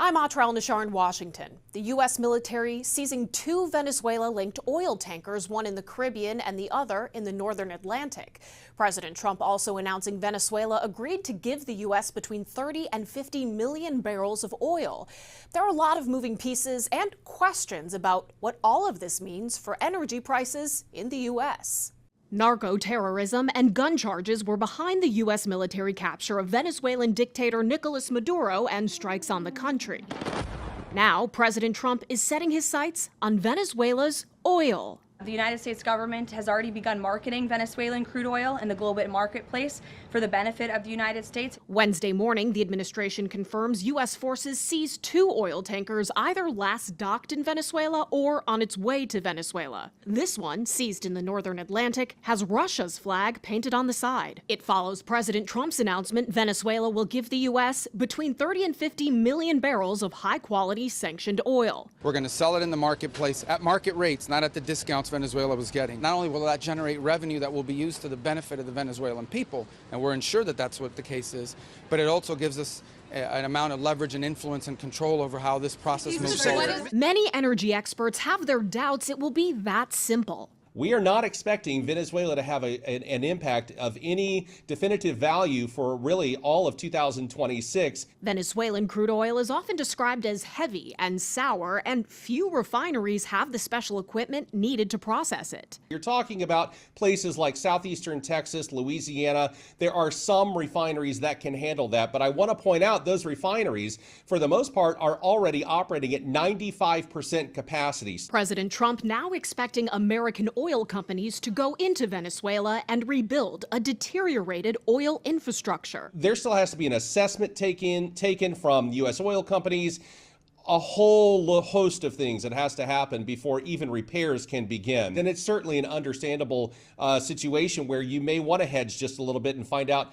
I'm Atrel Nashar in Washington. The U.S. military seizing two Venezuela-linked oil tankers, one in the Caribbean and the other in the northern Atlantic. President Trump also announcing Venezuela agreed to give the U.S. between 30 and 50 million barrels of oil. There are a lot of moving pieces and questions about what all of this means for energy prices in the U.S. Narco-terrorism and gun charges were behind the U.S. military capture of Venezuelan dictator Nicolas Maduro and strikes on the country. Now, President Trump is setting his sights on Venezuela's oil. The United States government has already begun marketing Venezuelan crude oil in the global marketplace for the benefit of the United States. Wednesday morning, the administration confirms U.S. forces seized two oil tankers either last docked in Venezuela or on its way to Venezuela. This one, seized in the northern Atlantic, has Russia's flag painted on the side. It follows President Trump's announcement Venezuela will give the U.S. between 30 and 50 million barrels of high-quality sanctioned oil. We're going to sell it in the marketplace at market rates, not at the discounts Venezuela was getting. Not only will that generate revenue that will be used to the benefit of the Venezuelan people, and we're ensured that that's what the case is, but it also gives us an amount of leverage and influence and control over how this process moves forward. Many energy experts have their doubts it will be that simple. We are not expecting Venezuela to have an impact of any definitive value for really all of 2026. Venezuelan crude oil is often described as heavy and sour, and few refineries have the special equipment needed to process it. You're talking about places like southeastern Texas, Louisiana. There are some refineries that can handle that, but I want to point out those refineries, for the most part, are already operating at 95% capacity. President Trump now expecting American oil companies to go into Venezuela and rebuild a deteriorated oil infrastructure. There still has to be an assessment taken from U.S. oil companies, a whole host of things that has to happen before even repairs can begin. Then it's certainly an understandable situation where you may want to hedge just a little bit and find out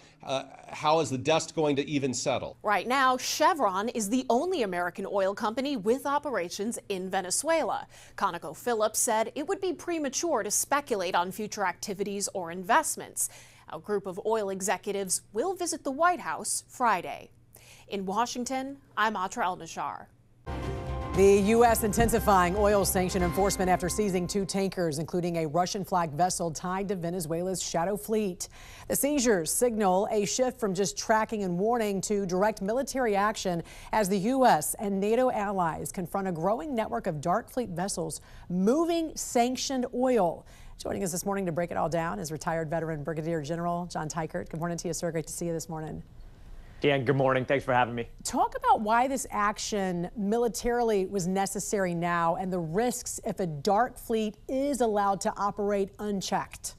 how is the dust going to even settle. Right now, Chevron is the only American oil company with operations in Venezuela. ConocoPhillips said it would be premature to speculate on future activities or investments. A group of oil executives will visit the White House Friday. In Washington, I'm Atrel Nashar. The U.S. intensifying oil sanction enforcement after seizing two tankers, including a Russian-flagged vessel tied to Venezuela's shadow fleet. The seizures signal a shift from just tracking and warning to direct military action as the U.S. and NATO allies confront a growing network of dark fleet vessels moving sanctioned oil. Joining us this morning to break it all down is retired veteran Brigadier General John Teichert. Good morning to you, sir. Great to see you this morning. Dan, good morning. Thanks for having me. Talk about why this action militarily was necessary now and the risks if a dark fleet is allowed to operate unchecked.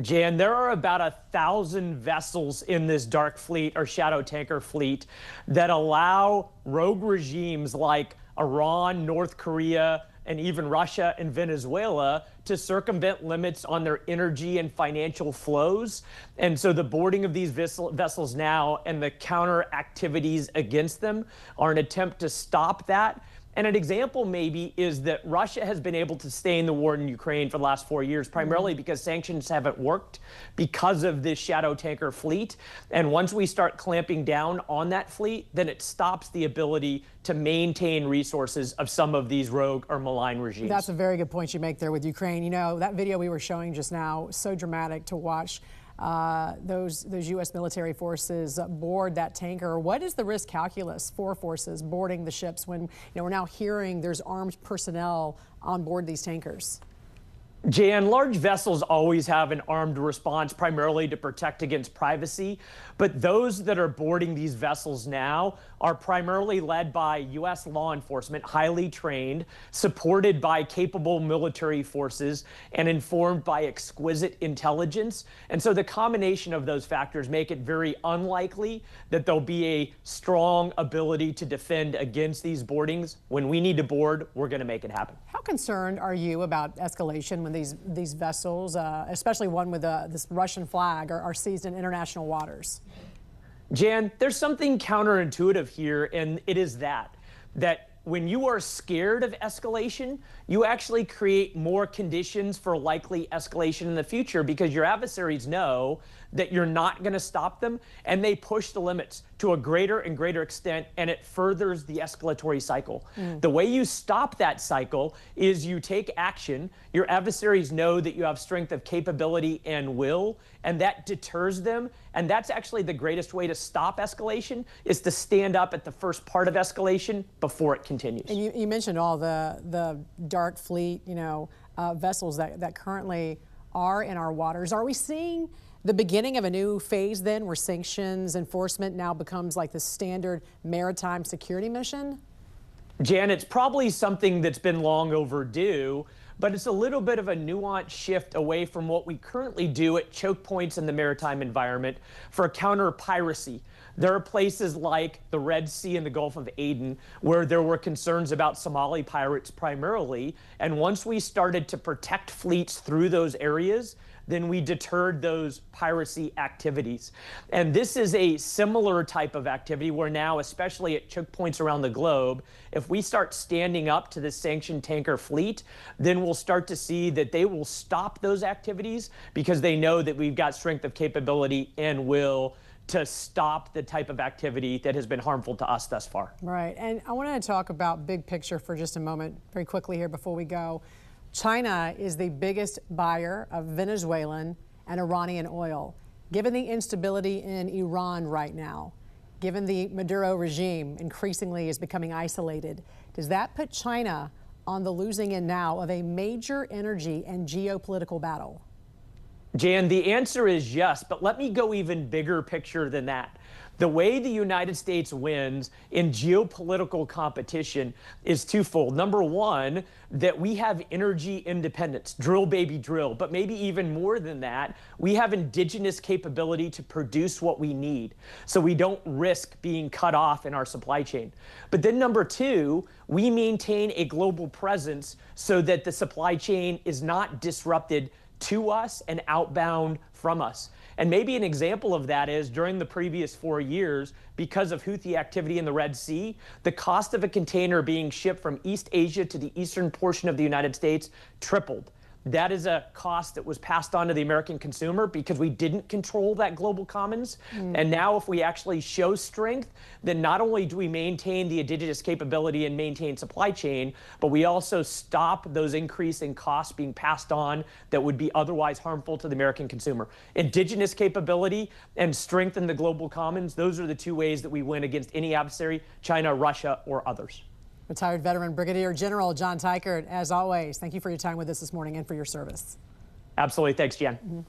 Jan, there are about 1,000 vessels in this dark fleet or shadow tanker fleet that allow rogue regimes like Iran, North Korea, and even Russia and Venezuela to circumvent limits on their energy and financial flows. And so the boarding of these vessels now and the counter activities against them are an attempt to stop that. And an example maybe is that Russia has been able to stay in the war in Ukraine for the last 4 years, primarily because sanctions haven't worked because of this shadow tanker fleet. And once we start clamping down on that fleet, then it stops the ability to maintain resources of some of these rogue or malign regimes. That's a very good point you make there with Ukraine. You know, that video we were showing just now, so dramatic to watch. Those U.S. military forces board that tanker. What is the risk calculus for forces boarding the ships when we're now hearing there's armed personnel on board these tankers? Jan, large vessels always have an armed response, primarily to protect against privacy. But those that are boarding these vessels now are primarily led by U.S. law enforcement, highly trained, supported by capable military forces, and informed by exquisite intelligence. And so the combination of those factors make it very unlikely that there'll be a strong ability to defend against these boardings. When we need to board, we're going to make it happen. How concerned are you about escalation when these vessels, especially one with this Russian flag, are seized in international waters? Jan, there's something counterintuitive here, and it is that when you are scared of escalation, you actually create more conditions for likely escalation in the future because your adversaries know that you're not going to stop them, and they push the limits to a greater and greater extent, and it furthers the escalatory cycle. The way you stop that cycle is you take action. Your adversaries know that you have strength of capability and will, and that deters them. And that's actually the greatest way to stop escalation, is to stand up at the first part of escalation before it continues. And you mentioned all the dark fleet, vessels that currently are in our waters. Are we seeing the beginning of a new phase then, where sanctions enforcement now becomes like the standard maritime security mission? Jan, it's probably something that's been long overdue, but it's a little bit of a nuanced shift away from what we currently do at choke points in the maritime environment for counter piracy. There are places like the Red Sea and the Gulf of Aden where there were concerns about Somali pirates primarily, and once we started to protect fleets through those areas, then we deterred those piracy activities. And this is a similar type of activity where now, especially at choke points around the globe, if we start standing up to the sanctioned tanker fleet, then we'll start to see that they will stop those activities because they know that we've got strength of capability and will to stop the type of activity that has been harmful to us thus far. Right, and I wanted to talk about big picture for just a moment, very quickly here before we go. China is the biggest buyer of Venezuelan and Iranian oil. Given the instability in Iran right now, given the Maduro regime increasingly is becoming isolated, does that put China on the losing end now of a major energy and geopolitical battle? Jan, the answer is yes, but let me go even bigger picture than that. The way the United States wins in geopolitical competition is twofold. Number one, that we have energy independence, drill baby drill, but maybe even more than that, we have indigenous capability to produce what we need, so we don't risk being cut off in our supply chain. But then number two, we maintain a global presence so that the supply chain is not disrupted to us and outbound from us. And maybe an example of that is during the previous 4 years, because of Houthi activity in the Red Sea, the cost of a container being shipped from East Asia to the eastern portion of the United States tripled. That is a cost that was passed on to the American consumer because we didn't control that global commons. And now if we actually show strength, then not only do we maintain the indigenous capability and maintain supply chain, but we also stop those increasing costs being passed on that would be otherwise harmful to the American consumer. Indigenous capability and strength in the global commons, those are the two ways that we win against any adversary, China, Russia, or others. Retired veteran Brigadier General John Teichert, as always, thank you for your time with us this morning and for your service. Absolutely. Thanks, Jan.